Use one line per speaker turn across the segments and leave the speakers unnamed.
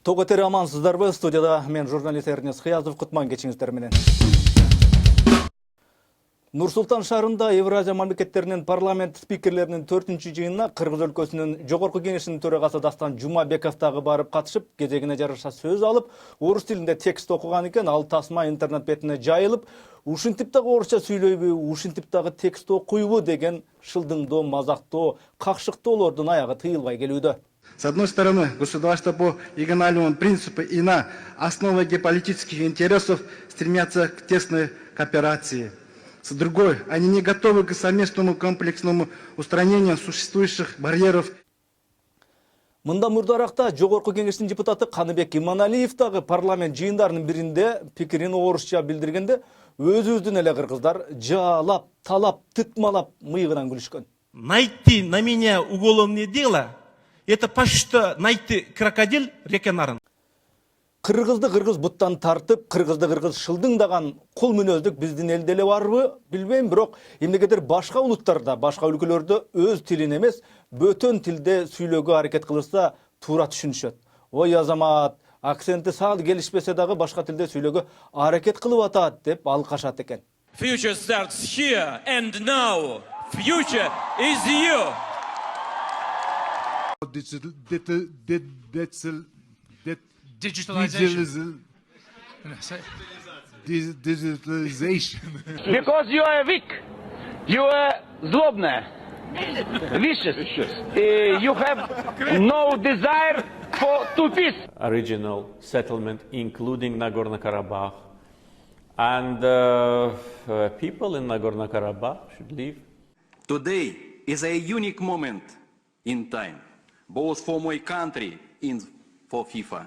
Тоғытері амансыздарбы, студияда мен журналист Эрнест Хиязов, құтман кечіңіздер менен. Нұрсултан шаарында Евразия мамлекеттеринин парламент спикерлеринин 4-чү жыйынына Кыргыз өлкөсүнүн жогорку кеңешинин төрагасы Дастан Жумабеков дагы барып катышып, кезегине жараша сөз алып, орус тилинде текст окуган экен. Ал тасма интернет бетине жайылып, ушинтип дагы орусча сүйлөйбү, ушинтип дагы текст окуйбу деген шылдыңдоо, мазактоо, какшыктоолордун аягы тыйылбай келүүдө.
С одной стороны, государства по региональному принципу и на основе геополитических интересов стремятся к тесной кооперации. С другой, они не готовы к совместному комплексному устранению существующих барьеров.
Мында мурдаракта жогорку кеңештин депутаты Каныбек Иманалиев дагы парламент жыйындарынын биринде пикирин орусча билдиргенде, өзүбүздүн эле кыргыздар жалап, талап, тытмалап мыйгынан күлүшкөн.
Найти на меня уголовное дело — это почти что найти крокодил реке Нарын.
Кыргызды кыргыз буттан тартып, кыргызды кыргыз шылдыңдаган кул мүнөздүк биздин элде эле барбы, билбейм, бирок эмнегедир башка улуттарда, башка өлкөлөрдө өз тилин эмес, бөтөн тилде сүйлөөгө аракет кылышса туура түшүнүшөт. Ой азамат, акценти сал келишпесе дагы башка тилде сүйлөөгө аракет кылып атат деп алкашат экен.
Future starts here and now. Future is you.
Digitalization.
Because you are weak, you are zlobная, vicious, you have no desire to peace.
Original settlement, including Nagorno-Karabakh, and people in Nagorno-Karabakh should leave.
Today is a unique moment in time, both for my country and for FIFA.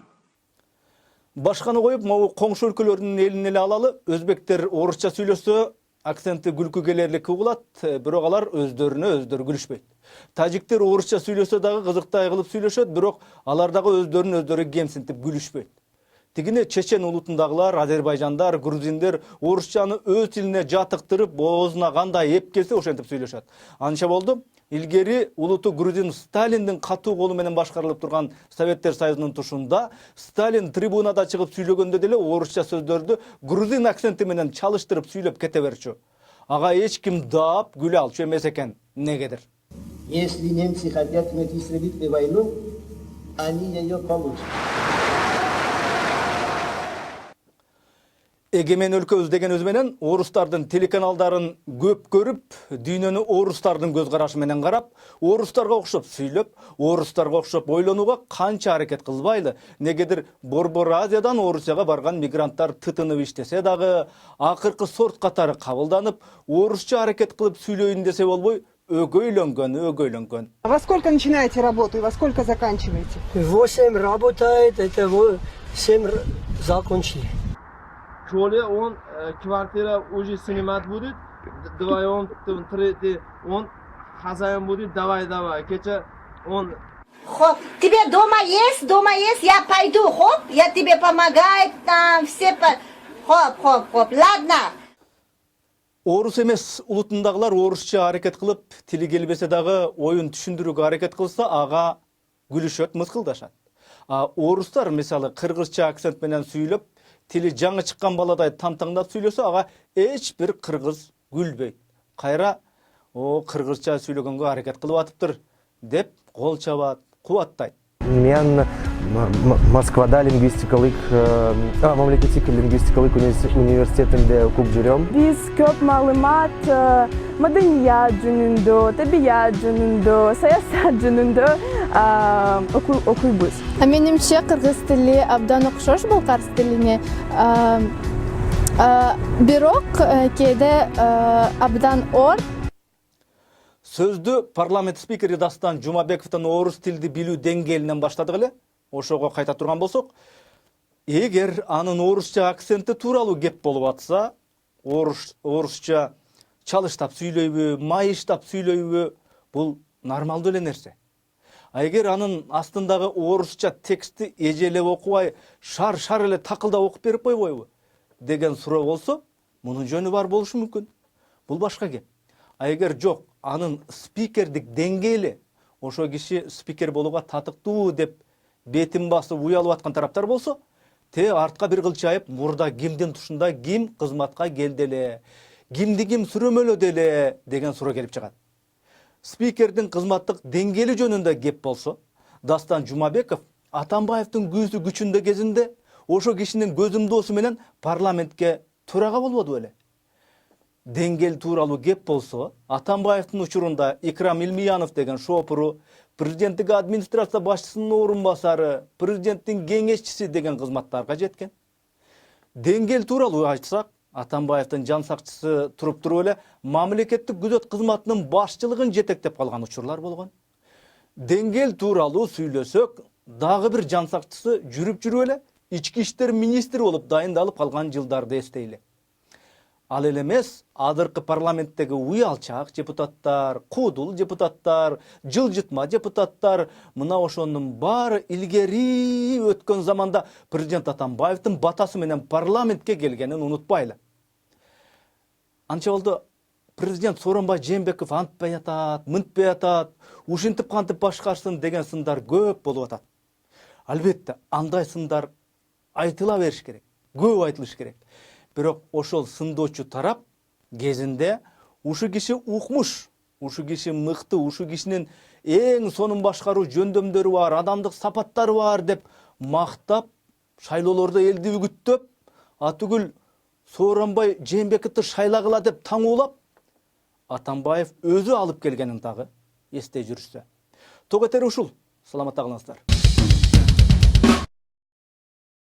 Башканы коюп, могу коңшу өлкөлөрдүн элин эле алалы, өзбектер орусча сүйлөсө, акценти күлкү келерлик угулат, бирок алар өздөрүнө өздөрү күлүшпөйт. Тажиктер орусча сүйлөсө дагы кызыктай кылып сүйлөшөт, бирок алар дагы өздөрүн өздөрү кемсинтип күлүшпөйт. Тигине чечен улутундагылар, азербайжандар, грузиндер орусчаны өз тилине жатыктырып, оозуна кандай эп келсе ошентип сүйлөшөт. Анча болду, илгери улуту грузин Сталиндин катуу колу менен башкарылып турган Советтер Союзунун тушунда Сталин трибунада чыгып сүйлөгөндө деле орусча сөздөрдү грузин акценти менен чалыштырып сүйлөп кете берчү. Ага эч ким дап күлө алчу эмес экен. Негедир?
Если немцы хотят иметь истребительную войну, они ее получат.
Эгемен өлкөбүз деген өзү менен орустардын телеканалдарын көп көрүп, дүйнөнү орустардын көз карашы менен карап, орустарга окшоп сүйлөп, орустарга окшоп ойлонууга канча аракет кылбайлы. Негедир Борбор Азиядан Орусияга барган мигранттар тытынып иштесе дагы, акыркы сорт катары кабылданып, орусча аракет кылып сүйлөйүн десе болбой, өгөйлөнгөн.
Во сколько начинаете работу и во сколько заканчиваете?
8 работает, это 7 закончили.
В школе он квартира уже снимать будет, вдвоем, третий, он хозяин будет, давай, кеча, он...
Хоп, тебе дома есть, я пойду, хоп, я тебе помогаю, там, все, хоп, ладно.
Орус эмес улутундагылар орусча аракет кылып, тили келбесе дагы оюн түшүндүрүүгө аракет кылса, ага күлүшөт, мыскылдашат. Орустар, мисалы, кыргызча акцент менен сүйлөп, тили жаңы чыккан баладай тантаңдап сүйлөсө, ага эч бир кыргыз күлбөйт. Кайра, кыргызча сүйлөгөнгө аракет кылып атыптыр деп кол чабат, кубаттайт.
Мен Москвада лингвистикалык, мамлекеттик лингвистикалык университетинде окуп жүрөм.
Биз көп маалымат маданият жөнүндө, табият жөнүндө, саясат жөнүндө окуйбуз.
Менимче кыргыз тили абдан окшош балкарс тилине. Бирок кээде абдан оор.
Сөздү парламент спикери Дастан Жумабековдон орус тилди билүү деңгээлинен баштадык эле. Ошого кайта турган болсок, эгер анын орусча акценти тууралуу кеп болуп атса, орусча чалыштап сүйлөйбү, майыштап сүйлөйбү, бул нормалдуу эле нерсе. Эгер анын астындагы орусча текстти эжелеп окубай, шар эле такылдап окуп берип койбойбу деген суроо болсо, мунун жөнү бар болушу мүмкүн. Бул башка кеп. Эгер жок, анын спикердик деңгээли, ошо киши спикер болууга татыктуу деп бетин басып уялып аткан тараптар болсо, те артка бир кылчайып мурда кимдин тушунда ким кызматка келди эле, кимди ким сүрөмөлөдү эле деген суроо келип чыгат. Спикердин кызматтык деңгээли жөнүндө кеп болсо, Дастан Жумабеков Атамбаевдин күүсү күчүндө кезинде ошо кишинин көзүмдоосу менен парламентке төрага болбоду беле. Деңгел тууралуу кеп болсо, Атамбаевдин учурунда Икрам Илмиянов деген шопуру, президенттик администрация башчысынын орун басары, президенттин кеңешчиси деген кызматтарга жеткен. Деңгел тууралуу айтсак, Атамбаевдин жан сакчысы туруп эле мамлекеттик күзөт кызматынын башчылыгын жетектеп калган учурлар болгон. Деңгел тууралуу сүйлөсөк, дагы бир жан сакчысы жүрүп эле ички иштер министри болуп дайындалып калган жылдарды эстейли. Ал эле эмес, азыркы парламенттеги уялчак депутаттар, куудул депутаттар, жылжытма депутаттар, мына ошонун баары илгери өткөн заманда президент Атамбаевдин батасы менен парламентке келгенин унутпайлы. Анча болду президент Сооронбай Жээнбеков антпай атат, мынтпай атат, ушинтип кантип башкарсын деген сындар көп болуп атат. Албетте, андай сындар айтыла бериш керек, көп айтылыш керек. Бирок ошол сындоочу тарап кезинде ушу киши укмуш, ушу киши мыкты, ушу кишинин эң сонун башкаруу жөндөмдөрү бар, адамдык сапаттары бар деп мактап, шайлоолордо элди үгүттөп, атүгүл Сооронбай Жээнбековду шайлагыла деп таңуулап, Атамбаев өзү алып келгенин дагы эстей жүрүшсө. Ток этери ушул. Саламатта калыңыздар.